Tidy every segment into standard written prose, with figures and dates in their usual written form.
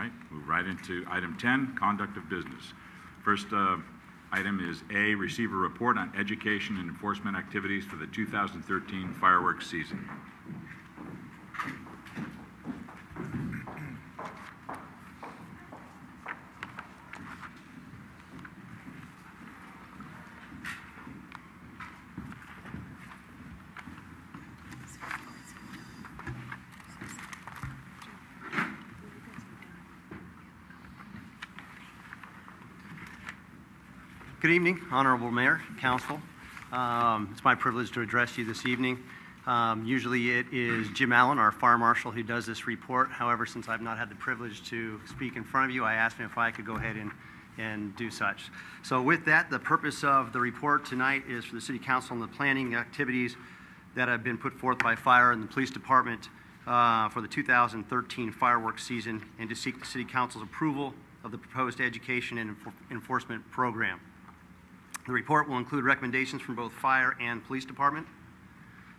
right, move right into item 10, conduct of business. First item is A, receive a report on education and enforcement activities for the 2013 fireworks season. Good evening, Honorable Mayor, Council. It's my privilege to address you this evening. Usually it is Jim Allen, our Fire Marshal, who does this report. However, since I've not had the privilege to speak in front of you, I asked him if I could go ahead and do such. So with that, the purpose of the report tonight is for the City Council and the planning activities that have been put forth by Fire and the Police Department for the 2013 fireworks season, and to seek the City Council's approval of the proposed education and enforcement program. The report will include recommendations from both Fire and Police Department.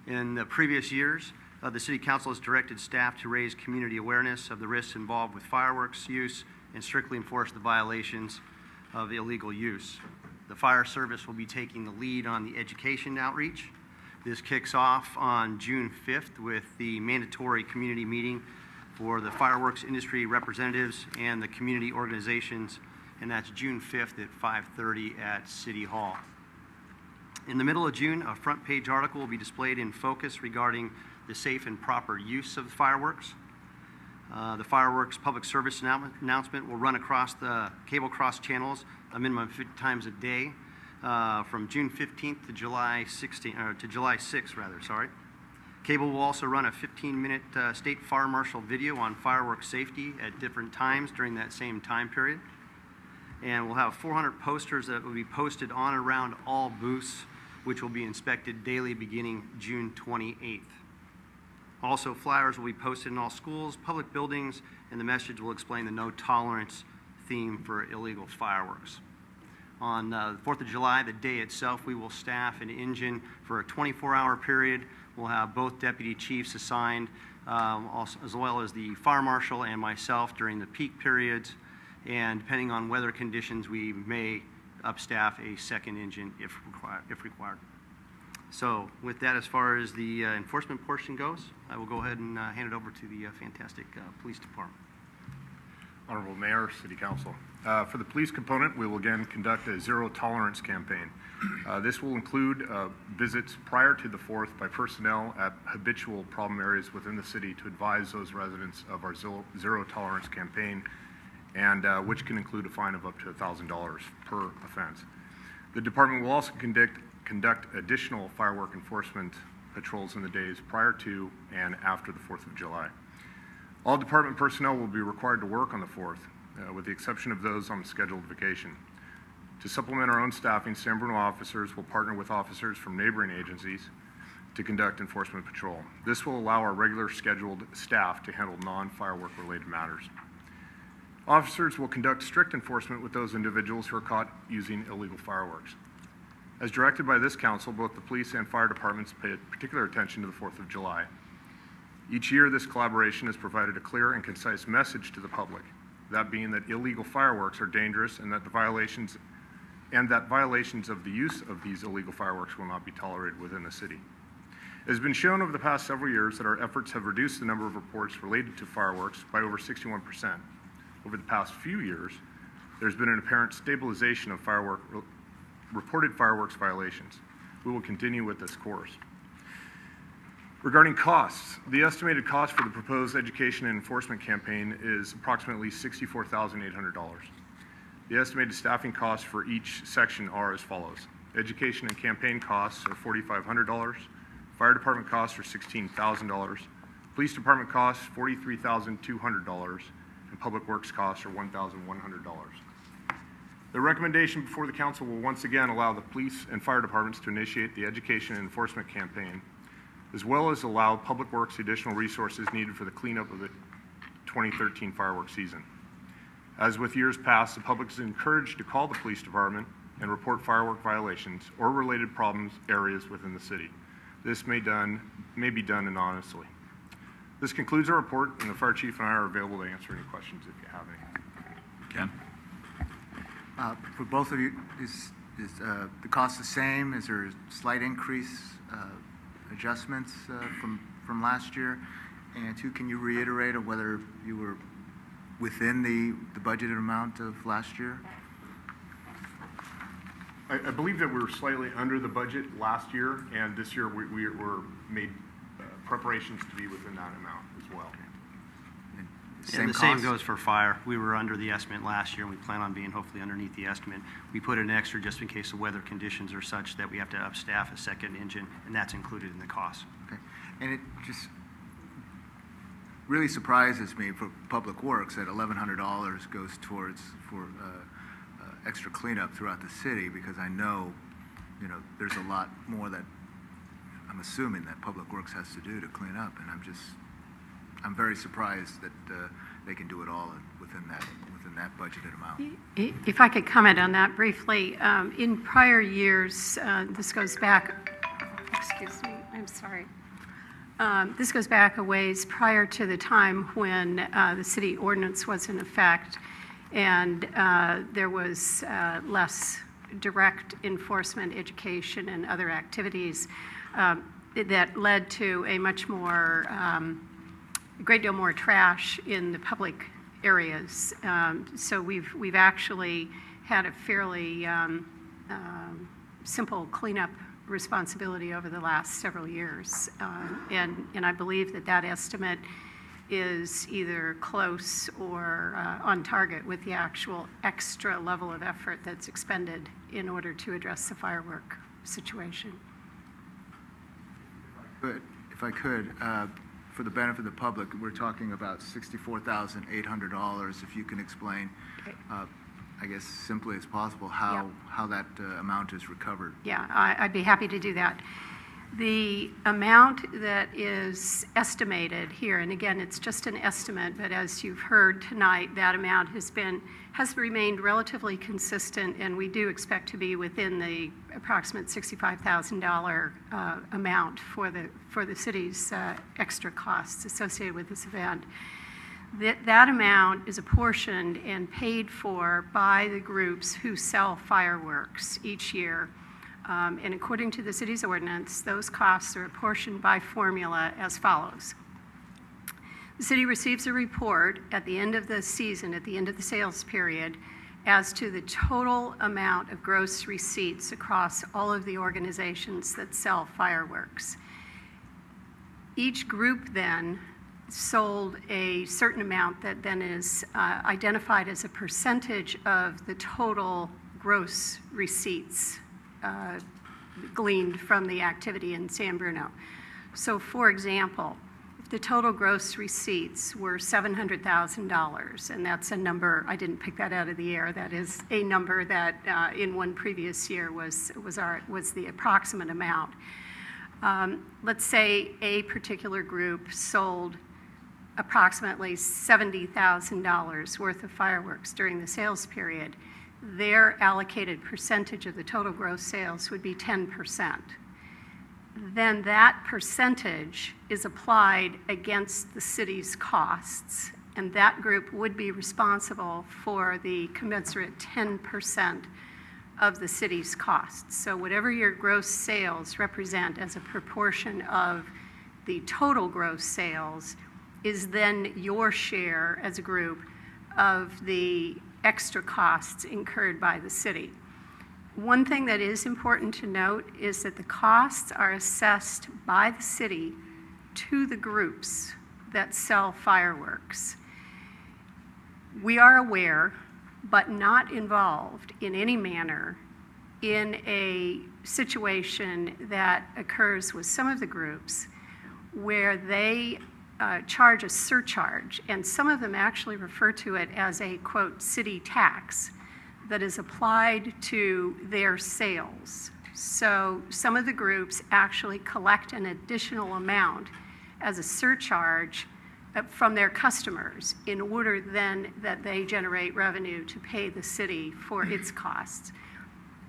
In the previous years, the City Council has directed staff to raise community awareness of the risks involved with fireworks use and strictly enforce the violations of illegal use. The Fire Service will be taking the lead on the education outreach. This kicks off on June 5th with the mandatory community meeting for the fireworks industry representatives and the community organizations, and that's June 5th at 5:30 at City Hall. In the middle of June, a front page article will be displayed in focus regarding the safe and proper use of fireworks. The fireworks public service announcement will run across the cable cross channels a minimum of 50 times a day from June 15th to July 6th rather, sorry. Cable will also run a 15-minute state fire marshal video on fireworks safety at different times during that same time period. And we'll have 400 posters that will be posted on and around all booths, which will be inspected daily beginning June 28th. Also, flyers will be posted in all schools, public buildings, and the message will explain the no tolerance theme for illegal fireworks. On the 4th of July, the day itself, we will staff an engine for a 24-hour period. We'll have both deputy chiefs assigned, also, as well as the fire marshal and myself during the peak periods. And depending on weather conditions, we may upstaff a second engine if required. So with that, as far as the enforcement portion goes, I will go ahead and hand it over to the fantastic Police Department. Honorable Mayor, City Council. For the police component, we will again conduct a zero tolerance campaign. This will include visits prior to the 4th by personnel at habitual problem areas within the city to advise those residents of our zero tolerance campaign, and which can include a fine of up to $1,000 per offense. The department will also conduct additional firework enforcement patrols in the days prior to and after the 4th of July. All department personnel will be required to work on the 4th, with the exception of those on scheduled vacation. To supplement our own staffing, San Bruno officers will partner with officers from neighboring agencies to conduct enforcement patrol. This will allow our regular scheduled staff to handle non-firework related matters. Officers will conduct strict enforcement with those individuals who are caught using illegal fireworks. As directed by this council, both the police and fire departments pay particular attention to the 4th of July. Each year, this collaboration has provided a clear and concise message to the public, that being that illegal fireworks are dangerous and that violations of the use of these illegal fireworks will not be tolerated within the city. It has been shown over the past several years that our efforts have reduced the number of reports related to fireworks by over 61%. Over the past few years, there's been an apparent stabilization of reported fireworks violations. We will continue with this course. Regarding costs, the estimated cost for the proposed education and enforcement campaign is approximately $64,800. The estimated staffing costs for each section are as follows. Education and campaign costs are $4,500, fire department costs are $16,000, police department costs $43,200, and public works costs are $1,100. The recommendation before the council will once again allow the police and fire departments to initiate the education and enforcement campaign, as well as allow public works the additional resources needed for the cleanup of the 2013 fireworks season. As with years past, the public is encouraged to call the police department and report firework violations or related problems areas within the city. This may be done anonymously. This concludes our report, and the fire chief and I are available to answer any questions if you have any. Ken? For both of you, is the cost the same? Is there a slight increase, adjustments from last year? And two, can you reiterate of whether you were within the budgeted amount of last year? I believe that we were slightly under the budget last year, and this year we were made preparations to be within that amount as well. And the same goes for fire. We were under the estimate last year, and we plan on being hopefully underneath the estimate. We put in extra just in case the weather conditions are such that we have to upstaff a second engine, and that's included in the cost. Okay. And it just really surprises me for Public Works that $1,100 goes towards extra cleanup throughout the city, because I know, there's a lot more that I'm assuming that Public Works has to do to clean up, and I'm very surprised that they can do it all within that budgeted amount. If I could comment on that briefly, in prior years, this goes back, excuse me, I'm sorry. This goes back a ways prior to the time when the city ordinance was in effect, and there was less direct enforcement, education, and other activities that led to a much more, a great deal more trash in the public areas. So we've actually had a fairly simple cleanup responsibility over the last several years, and I believe that estimate is either close or on target with the actual extra level of effort that's expended in order to address the firework situation. But if I could, for the benefit of the public, we're talking about $64,800. If you can explain, I guess simply as possible, how that amount is recovered. Yeah, I'd be happy to do that. The amount that is estimated here, and again, it's just an estimate, but as you've heard tonight, that amount has remained relatively consistent, and we do expect to be within the approximate $65,000 amount for the city's extra costs associated with this event. That amount is apportioned and paid for by the groups who sell fireworks each year. And according to the city's ordinance, those costs are apportioned by formula as follows. The city receives a report at the end of the season, at the end of the sales period, as to the total amount of gross receipts across all of the organizations that sell fireworks. Each group then sold a certain amount that then is identified as a percentage of the total gross receipts gleaned from the activity in San Bruno. So for example, if the total gross receipts were $700,000, and that's a number, I didn't pick that out of the air, that is a number that in one previous year was the approximate amount. Let's say a particular group sold approximately $70,000 worth of fireworks during the sales period. Their allocated percentage of the total gross sales would be 10%. Then that percentage is applied against the city's costs, and that group would be responsible for the commensurate 10% of the city's costs. So whatever your gross sales represent as a proportion of the total gross sales is then your share as a group of the extra costs incurred by the city. One thing that is important to note is that the costs are assessed by the city to the groups that sell fireworks. We are aware, but not involved in any manner in a situation that occurs with some of the groups where they charge a surcharge, and some of them actually refer to it as a, quote, city tax that is applied to their sales. So some of the groups actually collect an additional amount as a surcharge from their customers in order then that they generate revenue to pay the city for its costs.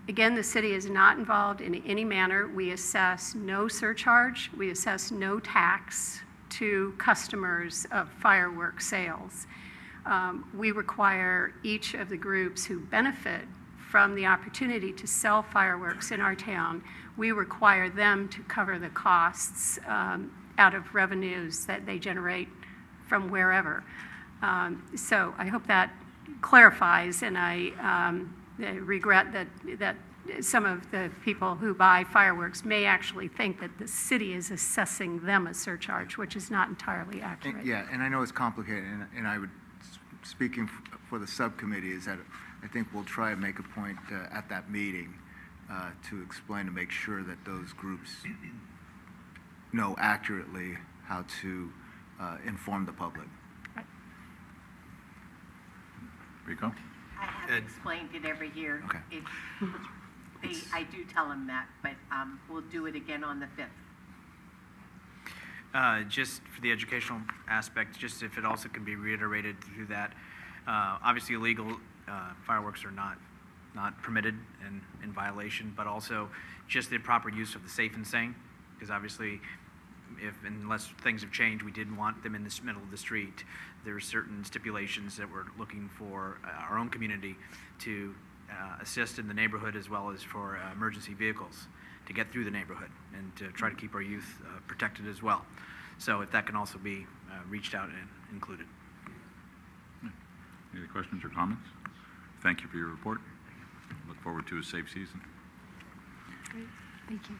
Again, the city is not involved in any manner. We assess no surcharge, we assess no tax to customers of fireworks sales. We require each of the groups who benefit from the opportunity to sell fireworks in our town, we require them to cover the costs out of revenues that they generate from wherever. So I hope that clarifies, and I regret that some of the people who buy fireworks may actually think that the city is assessing them a surcharge, which is not entirely accurate. Yeah, and I know it's complicated, and I would, speaking for the subcommittee, is that I think we'll try and make a point at that meeting to explain, to make sure that those groups know accurately how to inform the public. Rico? I have explained it every year. Okay. I do tell them that, but we'll do it again on the 5th. Just for the educational aspect, just if it also can be reiterated through that, obviously illegal fireworks are not permitted and in violation, but also just the proper use of the safe and sane, because obviously unless things have changed, we didn't want them in the middle of the street. There are certain stipulations that we're looking for our own community to assist in the neighborhood, as well as for emergency vehicles to get through the neighborhood and to try to keep our youth protected as well. So if that can also be reached out and included. Any other questions or comments? Thank you for your report. Look forward to a safe season. Great. Thank you.